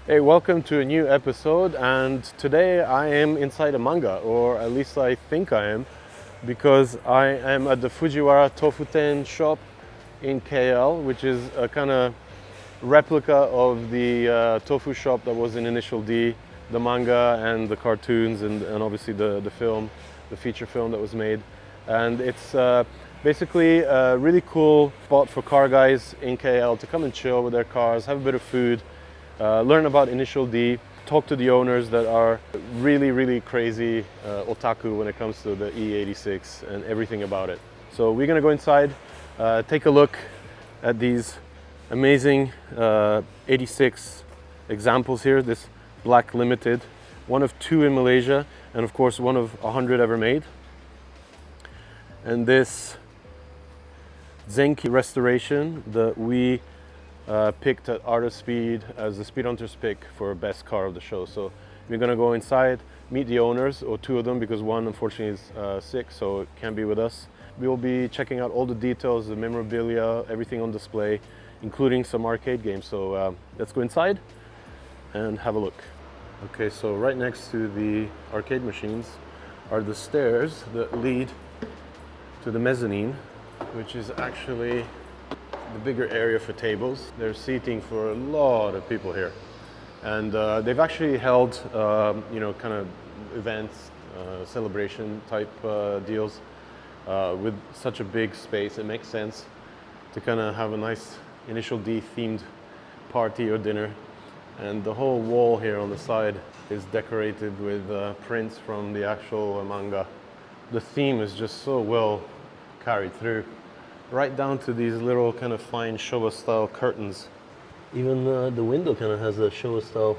Hey, welcome to a new episode, and today I am inside a manga, or at least I think I am, because I am at the Fujiwara Tofu shop in KL, which is a kind of replica of the Tofu shop that was in Initial D, the manga and the cartoons and obviously the film, the feature film that was made. And it's basically a really cool spot for car guys in KL to come and chill with their cars, have a bit of food, learn about Initial D, talk to the owners that are really crazy otaku when it comes to the AE86 and everything about it. So we're gonna go inside, take a look at these amazing 86 examples here, this black limited, one of 2 in Malaysia, and of course one of 100 ever made. And this Zenki restoration that we picked at Art of Speed as the Speed Hunters pick for best car of the show. So we're gonna go inside, meet the owners, or 2 of them, because one unfortunately is sick, so can't be with us. We will be checking out all the details, the memorabilia, everything on display, including some arcade games. So let's go inside and have a look. Okay, so right next to the arcade machines are the stairs that lead to the mezzanine, which is actually the bigger area for tables. There's seating for a lot of people here. And they've actually held, kind of events, celebration type deals with such a big space. It makes sense to kind of have a nice Initial D themed party or dinner. And the whole wall here on the side is decorated with prints from the actual manga. The theme is just so well carried through, right down to these little kind of fine Showa style curtains. Even the window kind of has a Showa style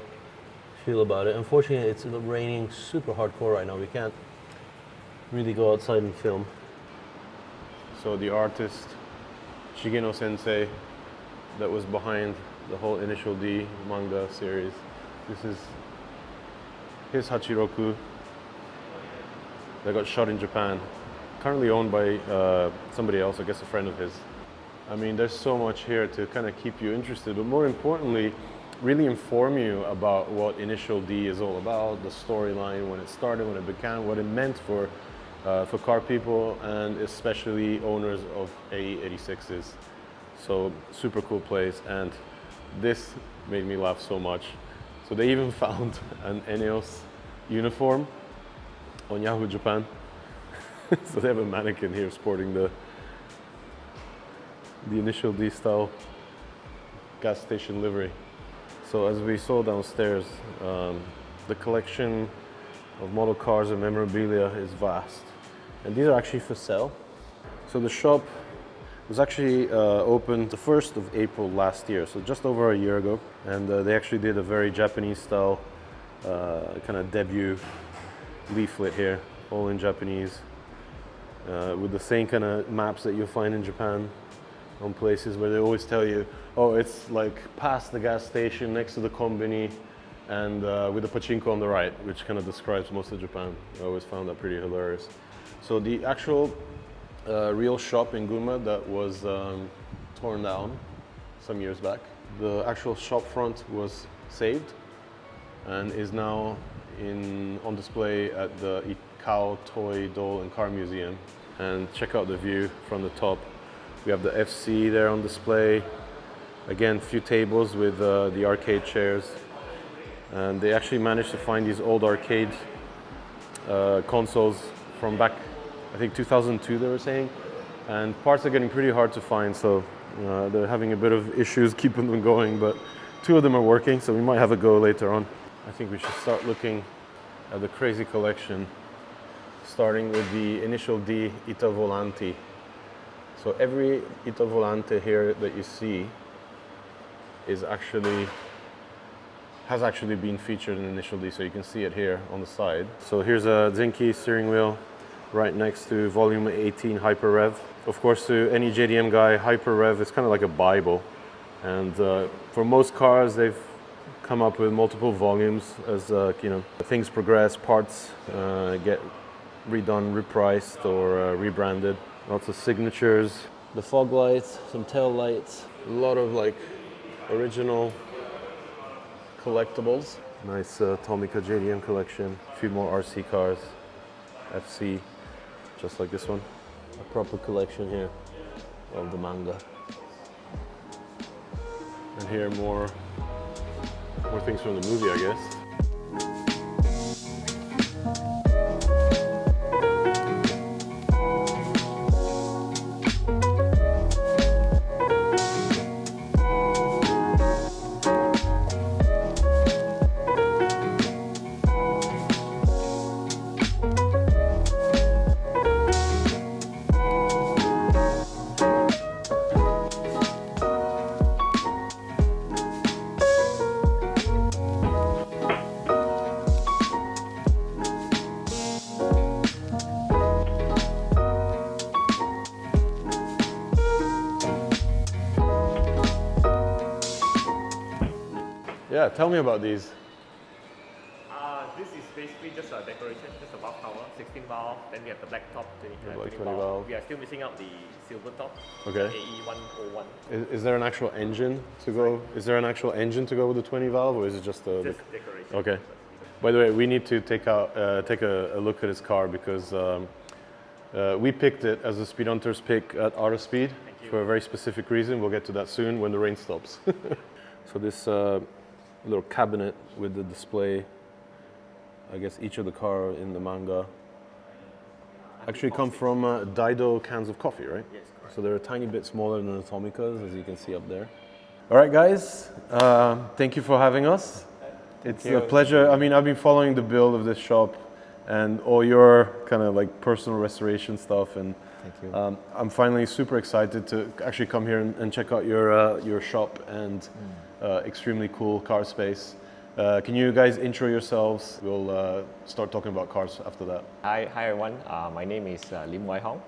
feel about it. Unfortunately, it's raining super hardcore right now. We can't really go outside and film. So the artist Shigeno Sensei that was behind the whole Initial D manga series. This is his Hachiroku that got shot in Japan. Currently owned by somebody else, I guess a friend of his. I mean, there's so much here to kind of keep you interested, but more importantly, really inform you about what Initial D is all about, the storyline, when it started, when it began, what it meant for car people, and especially owners of AE86s. So super cool place, and this made me laugh so much. So they even found an ENEOS uniform on Yahoo Japan. So they have a mannequin here sporting the Initial D style gas station livery. So as we saw downstairs, the collection of model cars and memorabilia is vast. And these are actually for sale. So the shop was actually opened the 1st of April last year, so just over a year ago. And they actually did a very Japanese style kind of debut leaflet here, all in Japanese, with the same kind of maps that you'll find in Japan on places where they always tell you, oh, it's like past the gas station, next to the kombini, and with the pachinko on the right, which kind of describes most of Japan. I always found that pretty hilarious. So the actual real shop in Gunma that was torn down some years back, the actual shop front was saved and is now on display at the Ikao Toy Doll and Car Museum. And check out the view from the top. We have the FC there on display. Again, a few tables with the arcade chairs. And they actually managed to find these old arcade consoles from back, I think 2002 they were saying. And parts are getting pretty hard to find, so they're having a bit of issues keeping them going, but 2 of them are working, so we might have a go later on. I think we should start looking at the crazy collection, starting with the Initial D Ita Volanti. So every Ita Volante here that you see has actually been featured in Initial D, so you can see it here on the side. So here's a Zenki steering wheel right next to volume 18 Hyper Rev. Of course, to any JDM guy, Hyper Rev is kind of like a Bible. And for most cars, they've come up with multiple volumes as things progress, parts get redone, repriced, or rebranded. Lots of signatures, the fog lights, some tail lights, a lot of like original collectibles. Nice Tomica JDM collection. A few more RC cars. FC, just like this one. A proper collection here of the manga. And here more things from the movie, I guess. Yeah, tell me about these. This is basically just a decoration, just a valve cover, 16 valve. Then we have the black top, 20 valve. We are still missing out the silver top. Okay. AE101. Is there an actual engine to go? Is there an actual engine to go with the 20 valve, or is it just a? Just decoration. Okay. By the way, we need to take a look at his car because we picked it as a Speed Hunters pick at Art of Speed for a very specific reason. We'll get to that soon when the rain stops. So this little cabinet with the display, I guess each of the car in the manga actually come from Daido cans of coffee, right? Yes, correct. So they're a tiny bit smaller than the Tomicas, as you can see up there. All right, guys, thank you for having us. It's a pleasure. I mean, I've been following the build of this shop and all your kind of like personal restoration stuff, and I'm finally super excited to actually come here and check out your shop and extremely cool car space. Can you guys intro yourselves? We'll start talking about cars after that. Hi everyone. My name is Lim Wai Hong.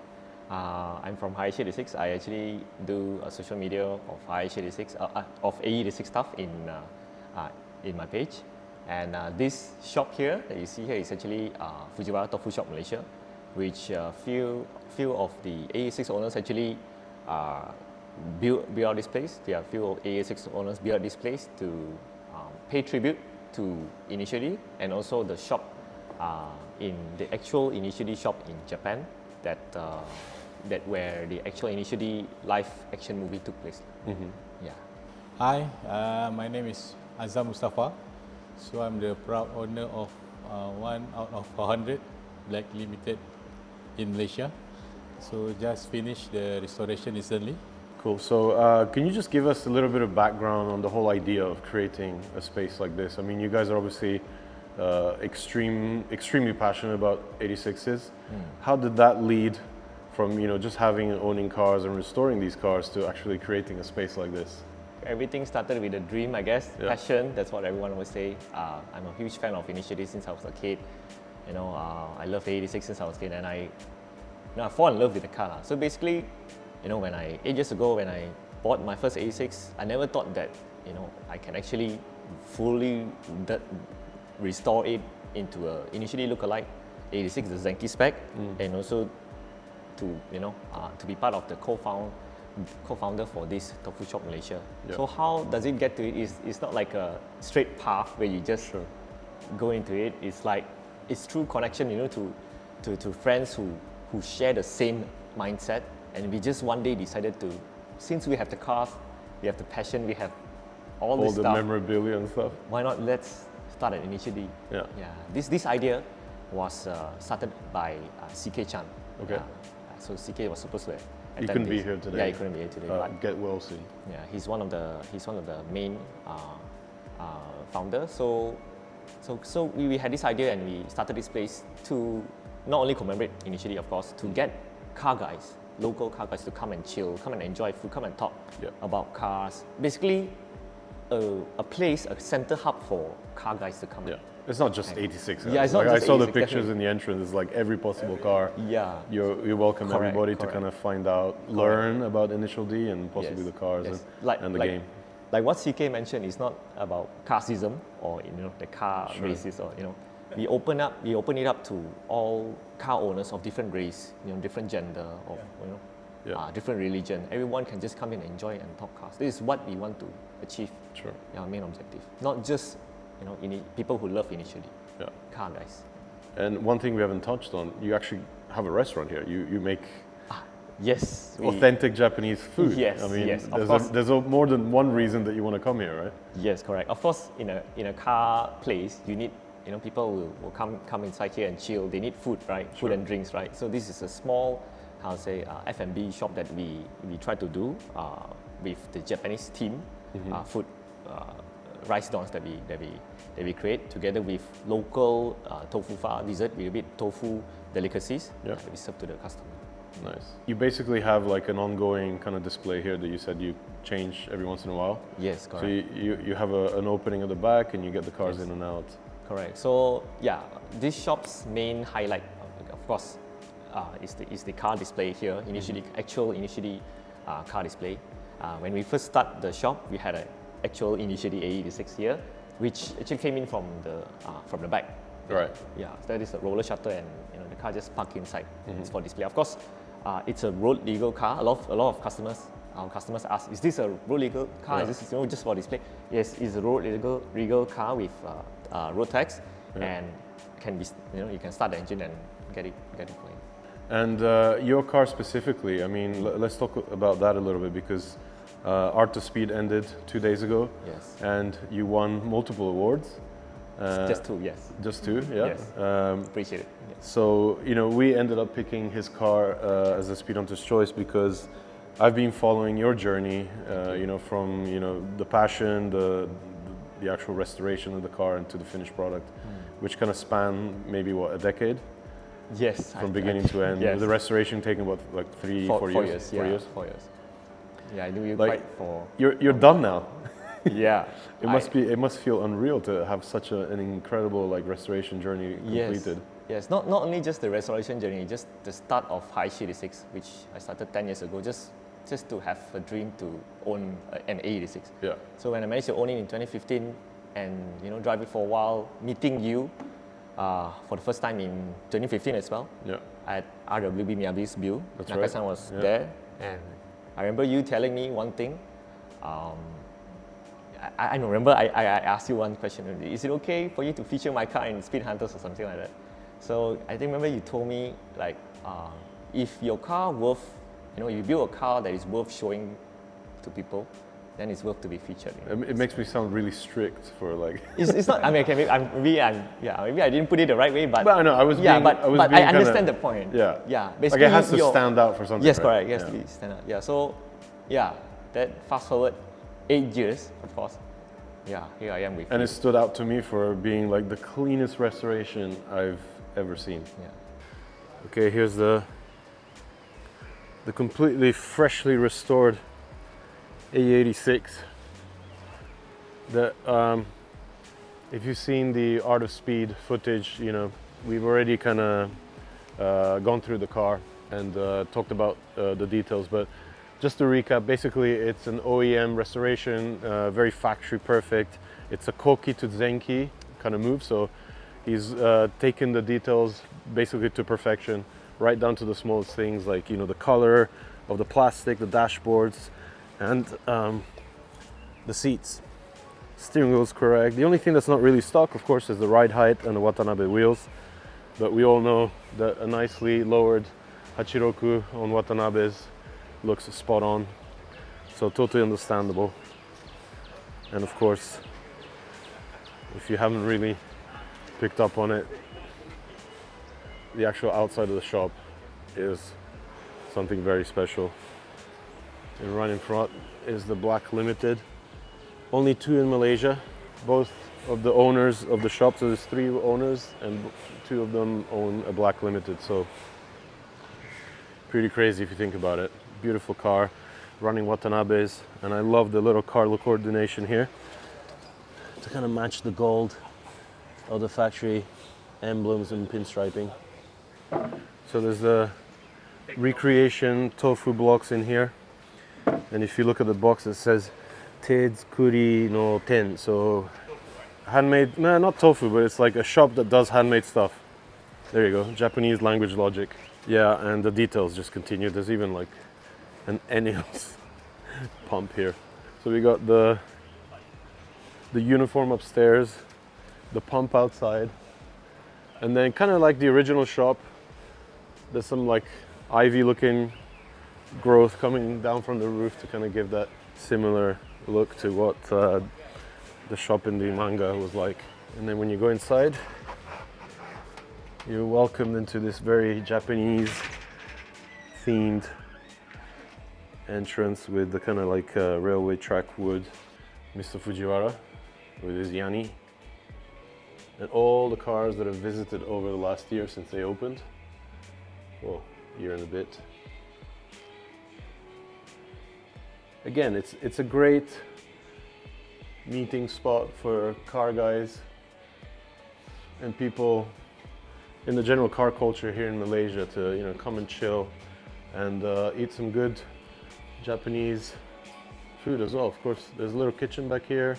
I'm from AE86. I actually do social media of AE86 of AE86 stuff in my page. And this shop here that you see here is actually Fujiwara Tofu Shop Malaysia, which few of the AE86 owners actually build out this place. There are few of AE86 owners build out this place to pay tribute to Initially, and also the shop in the actual Initially shop in Japan that where the actual Initially live action movie took place. Mm-hmm. Yeah. Hi, my name is Azam Mustafa. So I'm the proud owner of 1 out of 100 Black Limited in Malaysia. So just finished the restoration recently. Cool. So can you just give us a little bit of background on the whole idea of creating a space like this? I mean, you guys are obviously extremely passionate about 86s. How did that lead from just having and owning cars and restoring these cars to actually creating a space like this? Everything started with a dream, I guess. Yeah. Passion, that's what everyone would say. I'm a huge fan of Initially since I was a kid. I love 86 since I was a kid, and I fall in love with the car. So basically, when 8 years ago, when I bought my first 86, I never thought that, I can actually fully restore it into a Initially look-alike 86, the Zenki spec, and also to be part of the co-founder for this Tofu Shop Malaysia. Yep. So how does it get to it? It's not like a straight path where you just go into it. It's like it's through connection, to friends who share the same mindset. And we just one day decided to, since we have the cars, we have the passion, we have all this the stuff, memorabilia and stuff. why not let's start an Initially? Yeah. This idea was started by CK Chan. Okay. So CK was supposed to He couldn't be here today. Yeah, he couldn't be here today. But Get well soon. yeah, he's one of the main founders. So we had this idea and we started this place to not only commemorate Initially, of course, to get car guys, local car guys to come and chill, come and enjoy food, come and talk about cars. Basically, a place, a center hub for car guys to come. Yeah. It's not just 86. Yeah, it's not like just I saw the 86, pictures definitely. in the entrance. It's like every possible car. Yeah. You welcome Correct, everybody to correct. kind of find out, learn about Initial D and possibly the cars and the game. Like what CK mentioned, it's not about carsism or the car races or we open it up to all car owners of different race, different gender, or different religion. Everyone can just come in and enjoy and talk cars. This is what we want to achieve. Sure. Our main objective, not just people who love initially. Yeah. Car guys. And one thing we haven't touched on, you actually have a restaurant here. You make Yes. authentic Japanese food. Yes. I mean, yes. Of course. there's more than one reason that you want to come here, right? Yes, correct. Of course, in a car place, you need people will come inside here and chill. They need food, right? Sure. Food and drinks, right? So this is a small, F&B shop that we try to do with the Japanese team, food rice dons that we create together with local tofu dessert. We make tofu delicacies that we serve to the customer. Nice. You basically have like an ongoing kind of display here that you said you change every once in a while. Yes, correct. So you have an opening at the back and you get the cars in and out. Correct. So yeah, this shop's main highlight, of course, is the car display here. Initially, car display. When we first start the shop, we had an actual initially AE86 here, which actually came in from the back. Right. Yeah. So that is a roller shutter, and the car just parked inside. It's for display. Of course, it's a road legal car. A lot of our customers ask, is this a road legal car? Is this just for display? Yes, it's a road legal car with road tax, and can be you can start the engine and get it going. And your car specifically, I mean, let's talk about that a little bit because Art to Speed ended 2 days ago. Yes. And you won multiple awards. Just two, yes. Just two, yeah. Yes. Appreciate it. Yes. So, we ended up picking his car as a Speed Hunter's choice because I've been following your journey, from, the passion, the actual restoration of the car into the finished product, which kind of span maybe, a decade? Yes. From beginning to end. Yes. The restoration taking what, like 4 years? 4 years. 4 years. 4 years. Yeah, I knew you Like, quite for. You're done now. Yeah. It must feel unreal to have such an incredible restoration journey completed. Yes. Not only just the restoration journey, just the start of HupShun, which I started 10 years ago, just to have a dream to own an AE86. Yeah. So when I managed to own it in 2015 and drive it for a while, meeting you for the first time in 2015 as well. Yeah. At RWB Miyabi's build. That's Naka-san right. was there, and I remember you telling me one thing. I remember I asked you one question. Is it okay for you to feature my car in Speed Hunters or something like that? So I think remember you told me if your car worth, you build a car that is worth showing to people, then it's worth to be featured. It makes me sound really strict for It's not. I mean, maybe I didn't put it the right way, but I know I was. Yeah, being, but I understand the point. Yeah. Yeah. Basically, it has to stand out for something. Yes, right? correct. Yes, to stand out. Yeah. So, that fast forward 8 years, of course. Yeah, here I am with. And you. it stood out to me for being the cleanest restoration I've ever seen. Yeah. Okay, here's the completely freshly restored AE86. If you've seen the Art of Speed footage, we've already kind of gone through the car and talked about the details. But just to recap, basically it's an OEM restoration, very factory perfect. It's a Koki to Zenki kind of move, so he's taken the details basically to perfection, right down to the smallest things like the color of the plastic, the dashboards, and the seats. Steering wheel is correct. The only thing that's not really stock, of course, is the ride height and the Watanabe wheels. But we all know that a nicely lowered Hachiroku on Watanabes looks spot on. So totally understandable. And of course, if you haven't really picked up on it, the actual outside of the shop is something very special. And right in front is the Black Limited. Only 2 in Malaysia. Both of the owners of the shop, so there's 3 owners and 2 of them own a Black Limited. So pretty crazy if you think about it. Beautiful car, running Watanabes, and I love the little color coordination here to kind of match the gold of the factory emblems and pinstriping. So there's the recreation tofu blocks in here, and if you look at the box, it says Tedzukuri no Ten, so handmade, no, not tofu, but it's like a shop that does handmade stuff. There you go, Japanese language logic. Yeah, and the details just continue. There's even an Enels pump here. So we got the uniform upstairs, the pump outside, and then kind of like the original shop, there's some like ivy looking growth coming down from the roof to kind of give that similar look to what the shop in the manga was like. And then when you go inside, you're welcomed into this very Japanese themed entrance with the kind of like railway track wood, Mr. Fujiwara with his Yanni, and all the cars that have visited over the last year since they opened. Well, year and a bit. Again, it's a great meeting spot for car guys and people in the general car culture here in Malaysia to, you know, come and chill and eat some good Japanese food as well. Of course, there's a little kitchen back here.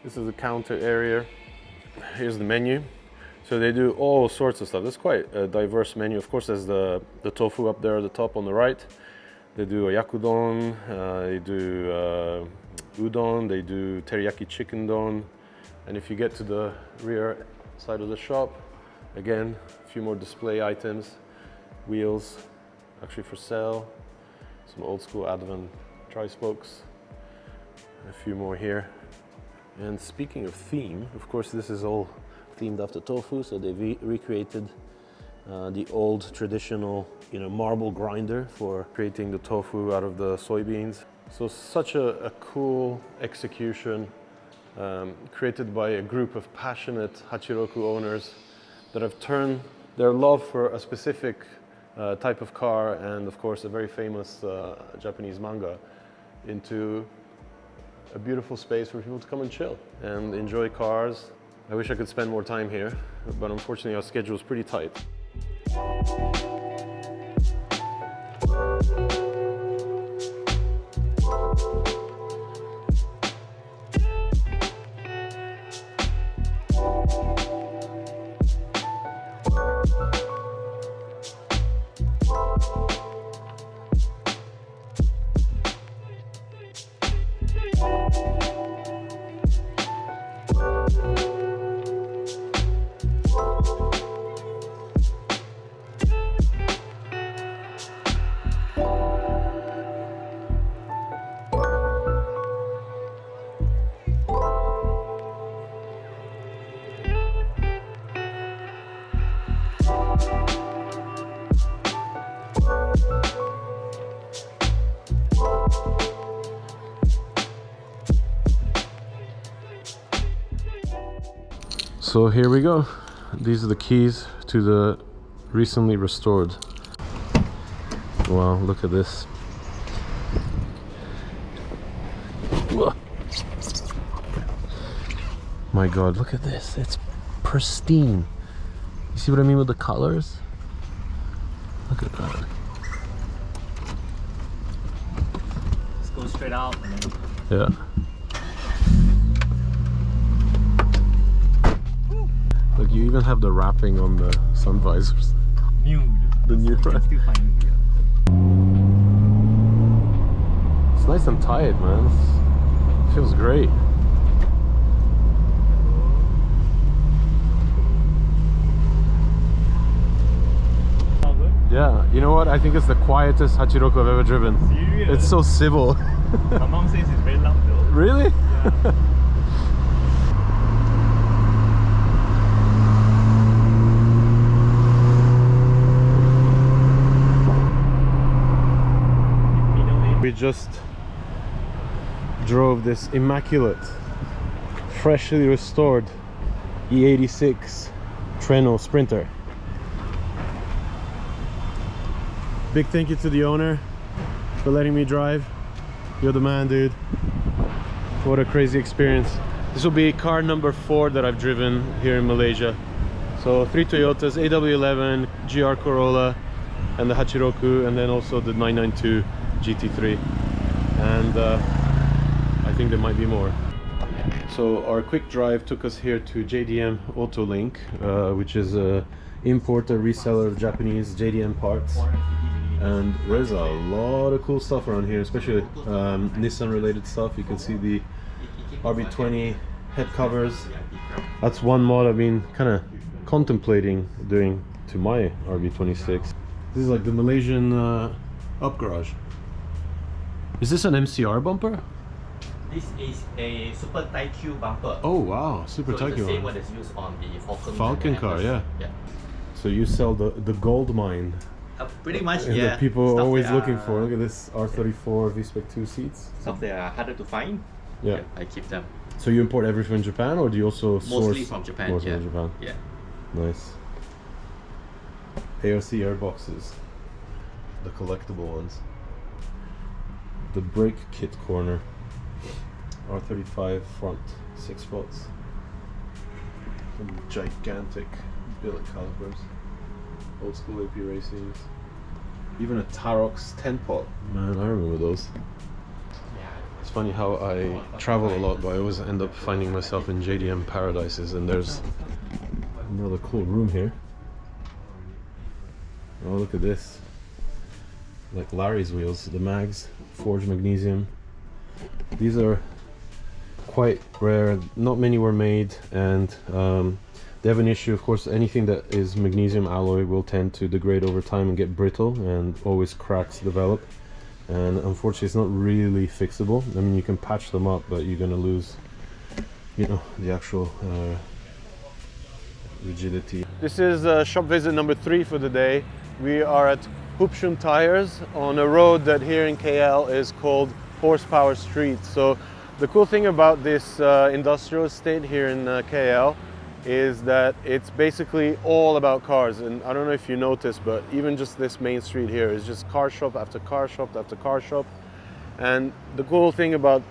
This is the counter area. Here's the menu. So they do all sorts of stuff. It's quite a diverse menu. Of course, there's the tofu up there at the top on the right. They do a yakudon, they do udon, they do teriyaki chicken don. And if you get to the rear side of the shop, again, a few more display items, wheels, actually for sale, some old school Ivant tri-spokes, a few more here. And speaking of theme, of course, this is all themed after tofu, so they recreated the old traditional, you know, marble grinder for creating the tofu out of the soybeans. So such a cool execution created by a group of passionate Hachiroku owners that have turned their love for a specific type of car and of course a very famous Japanese manga into a beautiful space for people to come and chill and enjoy cars. I wish I could spend more time here, but unfortunately our schedule is pretty tight. So here we go. These are the keys to the recently restored. Wow, look at this. My God, look at this. It's pristine. You see what I mean with the colors? Look at that. Let's go straight out. Yeah. Look, you even have the wrapping on the sun visors. New. The new wrap. Still finding here. It's nice and tight, man. It feels great. All good? Yeah, you know what? I think it's the quietest Hachiroku I've ever driven. Serious? It's so civil. My mom says it's very loud though. Really? Yeah. We just drove this immaculate, freshly restored AE86 Trueno Sprinter. Big thank you to the owner for letting me drive. You're the man, dude. What a crazy experience. This will be car number 4 that I've driven here in Malaysia. So 3 Toyotas, AW11, GR Corolla, and the Hachiroku, and then also the 992 GT3, and I think there might be more. So our quick drive took us here to JDM Autolink, which is a importer reseller of Japanese JDM parts. And there's a lot of cool stuff around here, especially Nissan related stuff. You can see the RB20 head covers. That's one mod I've been kind of contemplating doing to my RB26. This is like the Malaysian up garage. Is this an MCR bumper? This is a Super Tie Q bumper. Oh wow, Super So Tie it's Q. the same one that's used on the Falcon car, yeah. Yeah. So you sell the gold mine. Pretty much, And yeah. that people are Stuff always that looking are- for. Look at this R34 V-Spec 2 seats. Stuff that are harder to find. Yeah. I keep them. So you import everything from Japan, or do you also source? Mostly from Japan, Mostly yeah. from Japan. Yeah. Nice. ARC airboxes, the collectible ones. The brake kit corner. R35 front, 6 spots. Some gigantic billet calipers. Old school AP racings. Even a Tarox 10 pot. Man, I remember those. It's funny how I travel a lot, but I always end up finding myself in JDM paradises, and there's another cool room here. Oh, look at this. Like Larry's wheels, the mags, forged magnesium. These are quite rare, not many were made, and they have an issue. Of course, anything that is magnesium alloy will tend to degrade over time and get brittle, and always cracks develop. And unfortunately, it's not really fixable. I mean, you can patch them up, but you're gonna lose, you know, the actual rigidity. This is shop visit number 3 for the day. We are at HupShun Tyres on a road that here in KL is called Horsepower Street. So the cool thing about this industrial estate here in KL is that it's basically all about cars. And I don't know if you noticed, but even just this main street here is just car shop after car shop after car shop. And the cool thing about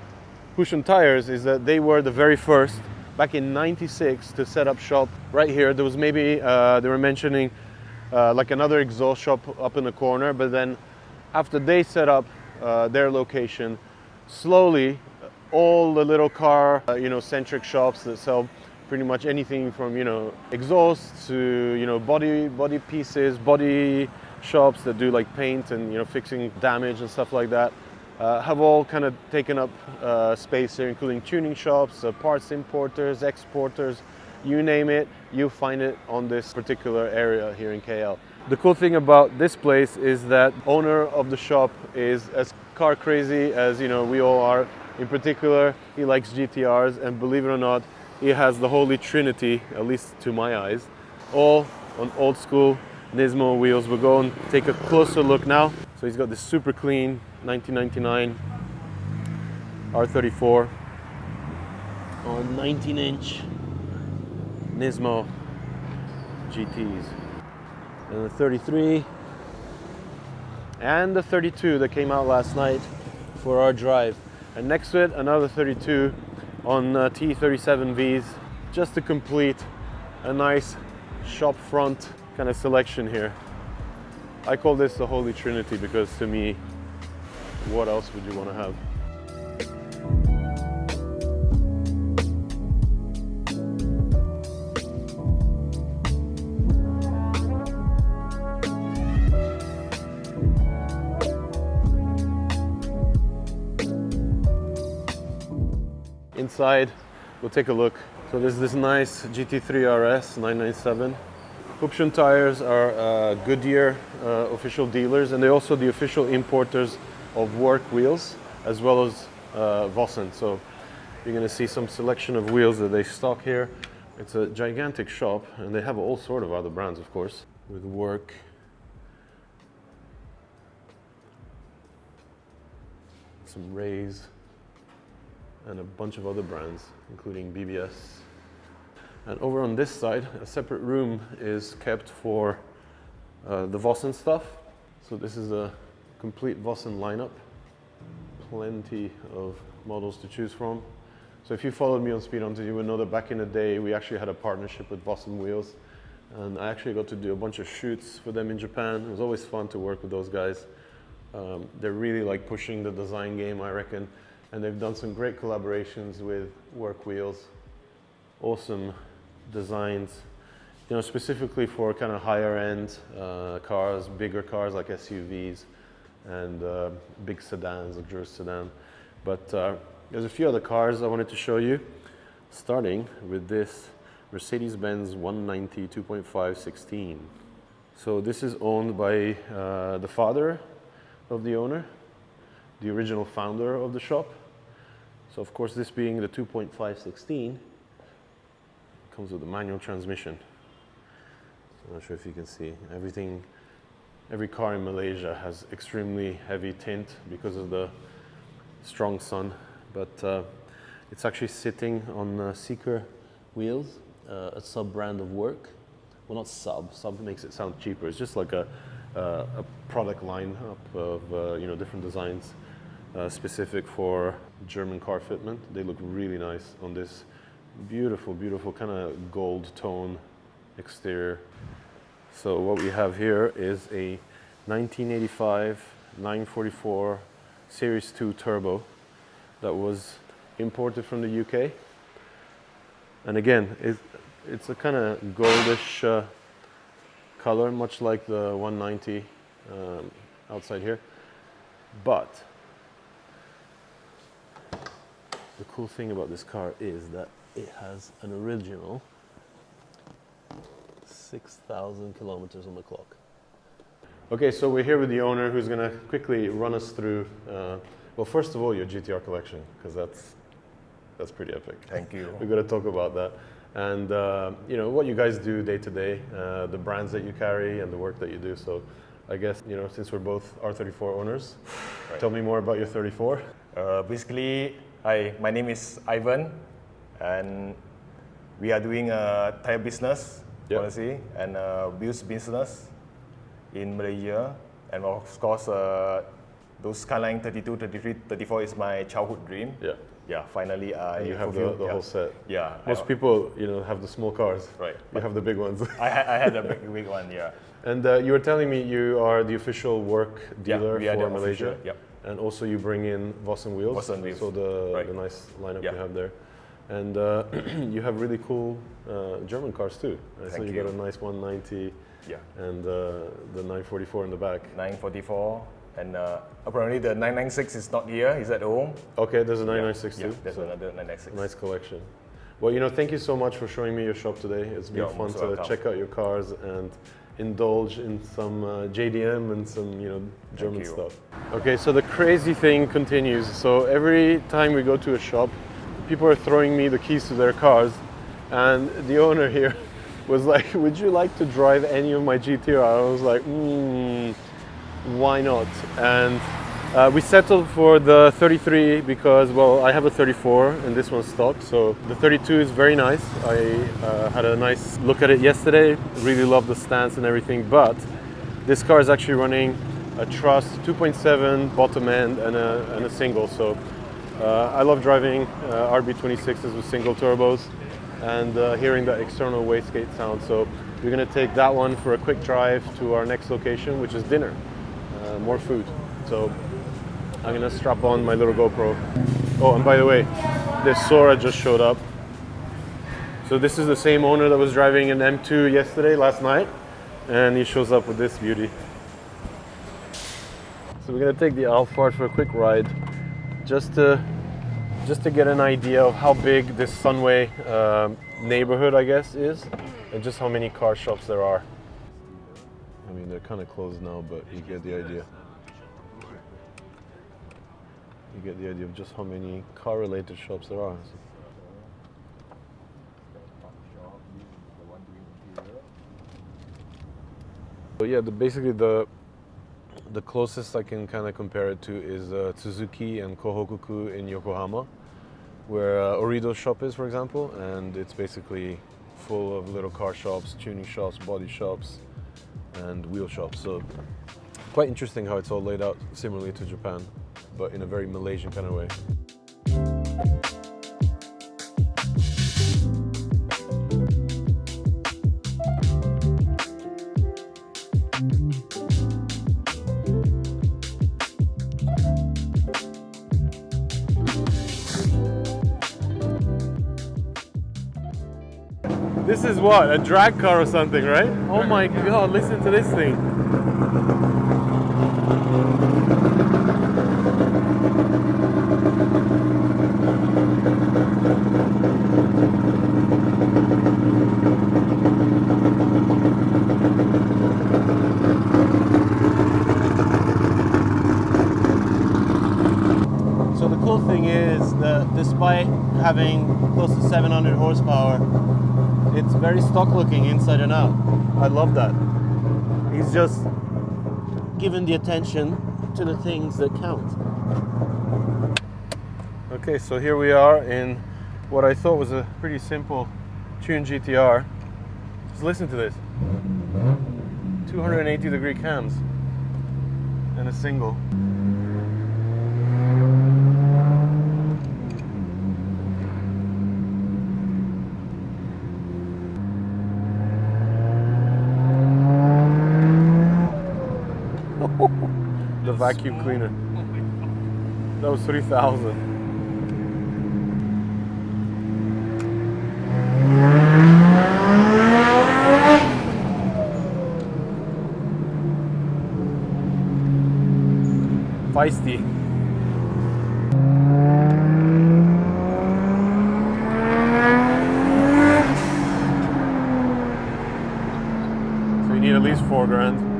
HupShun Tyres is that they were the very first back in '96 to set up shop right here. There was maybe they were mentioning like another exhaust shop up in the corner, but then after they set up their location, slowly all the little car centric shops that sell pretty much anything from exhaust to body pieces, body shops that do like paint and fixing damage and stuff like that, have all kind of taken up space here, including tuning shops, parts importers, exporters, you name it, you find it on this particular area here in KL. The cool thing about this place is that owner of the shop is as car crazy as we all are. In particular, he likes GTRs, and believe it or not, he has the holy trinity, at least to my eyes, all on old school Nismo wheels. We'll go and take a closer look now. So he's got this super clean 1999 R34 on 19-inch Nismo GTs. And the 33 and the 32 that came out last night for our drive. And next to it, another 32 on T37Vs, just to complete a nice shop front kind of selection here. I call this the Holy Trinity because to me, what else would you want to have? Inside, we'll take a look. So there's this nice GT3 RS 997. HupShun Tyres are Goodyear official dealers, and they're also the official importers of work wheels as well as Vossen. So you're going to see some selection of wheels that they stock here. It's a gigantic shop, and they have all sort of other brands, of course, with work. Some Rays, and a bunch of other brands, including BBS. And over on this side, a separate room is kept for the Vossen stuff. So this is a complete Vossen lineup. Plenty of models to choose from. So if you followed me on Speed Hunters, you would know that back in the day, we actually had a partnership with Vossen Wheels. And I actually got to do a bunch of shoots for them in Japan. It was always fun to work with those guys. They're really like pushing the design game, I reckon. And they've done some great collaborations with work wheels. Awesome designs. you know, specifically for kind of higher end cars, bigger cars like SUVs and big sedans, luxurious sedan. But there's a few other cars I wanted to show you, starting with this Mercedes-Benz 190 2.5 16. So this is owned by the father of the owner, the original founder of the shop. So of course, this being the 2.5 16, comes with a manual transmission. I'm not sure if you can see everything. Every car in Malaysia has extremely heavy tint because of the strong sun, but it's actually sitting on Seeker wheels, a sub-brand of Work. Well, not sub makes it sound cheaper. It's just like a product lineup of you know, different designs specific for German car fitment. They look really nice on this beautiful, beautiful kind of gold tone exterior. So what we have here is a 1985 944 Series 2 turbo that was imported from the UK. And again, it's a kind of goldish color, much like the 190 outside here. But the cool thing about this car is that it has an original 6,000 kilometers on the clock. Okay, so we're here with the owner who's going to quickly run us through, well, first of all, your GTR collection, because that's pretty epic. Thank you. We've got to talk about that. And, you know, what you guys do day to day, the brands that you carry and the work that you do. So I guess, you know, since we're both R34 owners, Right. Tell me more about your 34. Basically, hi, my name is Ivant, and we are doing a tire business, Yep. honestly, and wheels business in Malaysia. And of course, those Skyline 32, 33, 34 is my childhood dream. Yeah. Yeah, finally I And you have the fulfilled, yeah. whole set. Yeah. Most people, you know, have the small cars. Right. You have the big ones. I had a big one, yeah. And you were telling me you are the official work dealer we are for the Malaysia. official, yep. And also you bring in Voss and Wheels. Voss and Wheels, So the right. nice lineup Yeah. you have there. And you have really cool German cars too. So Thank you you. got a nice 190 Yeah. and the 944 in the back. 944, and apparently the 996 is not here, he's at home. Okay, there's a 996 Yeah, too. there's So another 996. nice collection. Well, you know, thank you so much for showing me your shop today. It's been You're fun most to welcome. check out your cars and indulge in some JDM and some, you know, German you. stuff. Okay, so the crazy thing continues. So every time we go to a shop, people are throwing me the keys to their cars, and the owner here was like, "Would you like to drive any of my GTR?" I was like, why not? And we settled for the 33 because, well, I have a 34 and this one's stock. So the 32 is very nice. I had a nice look at it yesterday. Really love the stance and everything. But this car is actually running a Trust 2.7 bottom end and a single. So I love driving RB26s with single turbos and hearing that external wastegate sound. So we're going to take that one for a quick drive to our next location, which is dinner. More food. So I'm gonna strap on my little GoPro. Oh, and by the way, this Sora just showed up. So this is the same owner that was driving an M2 last night, and he shows up with this beauty. So we're gonna take the Alphard for a quick ride, just to get an idea of how big this Sunway neighborhood, I guess, is, and just how many car shops there are. I mean, they're kind of closed now, but you get the idea. You get the idea of just how many car-related shops there are. So yeah, basically the closest I can kind of compare it to is Suzuki and Kohokuku in Yokohama, where Orido's shop is, for example, and it's basically full of little car shops, tuning shops, body shops, and wheel shops. So quite interesting how it's all laid out similarly to Japan, but in a very Malaysian kind of way. This is what, a drag car or something, right? Oh my god, listen to this thing. So the cool thing is that despite having close to 700 horsepower, it's very stock looking inside and out. I love that. He's just given the attention to the things that count. Okay, so here we are in what I thought was a pretty simple tuned GTR. Just listen to this. 280-degree cams and a single. The vacuum cleaner. That was 3,000. Feisty. So you need at least $4 grand.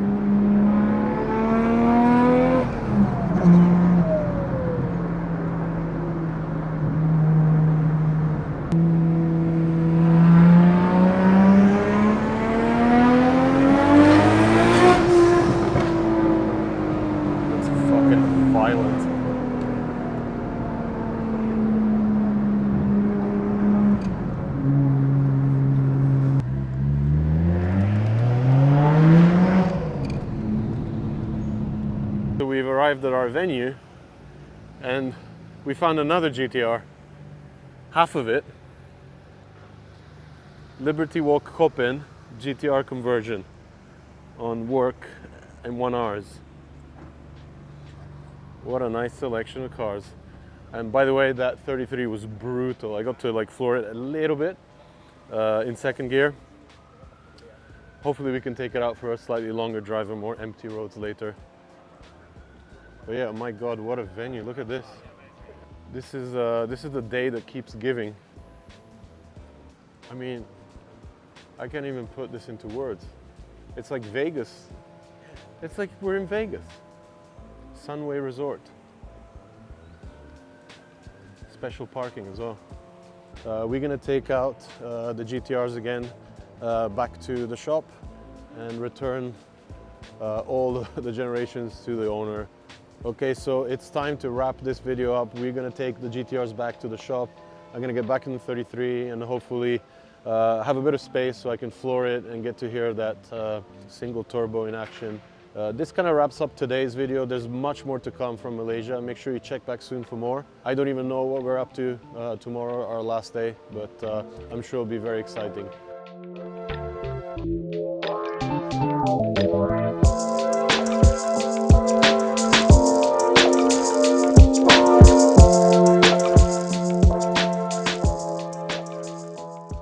So we've arrived at our venue and we found another GTR, half of it, Liberty Walk Copen GTR conversion on work and 1Rs. What a nice selection of cars. And by the way, that 33 was brutal. I got to like floor it a little bit in second gear. Hopefully we can take it out for a slightly longer drive and more empty roads later. But yeah, my God, what a venue! Look at this. This is the day that keeps giving. I mean, I can't even put this into words. It's like Vegas. It's like we're in Vegas. Sunway Resort. Special parking as well. We're gonna take out the GTRs again back to the shop and return all the generations to the owner. Okay, so it's time to wrap this video up. We're gonna take the GTRs back to the shop. I'm gonna get back in the 33 and hopefully have a bit of space so I can floor it and get to hear that single turbo in action. This kind of wraps up today's video. There's much more to come from Malaysia. Make sure you check back soon for more. I don't even know what we're up to tomorrow, our last day, but I'm sure it'll be very exciting.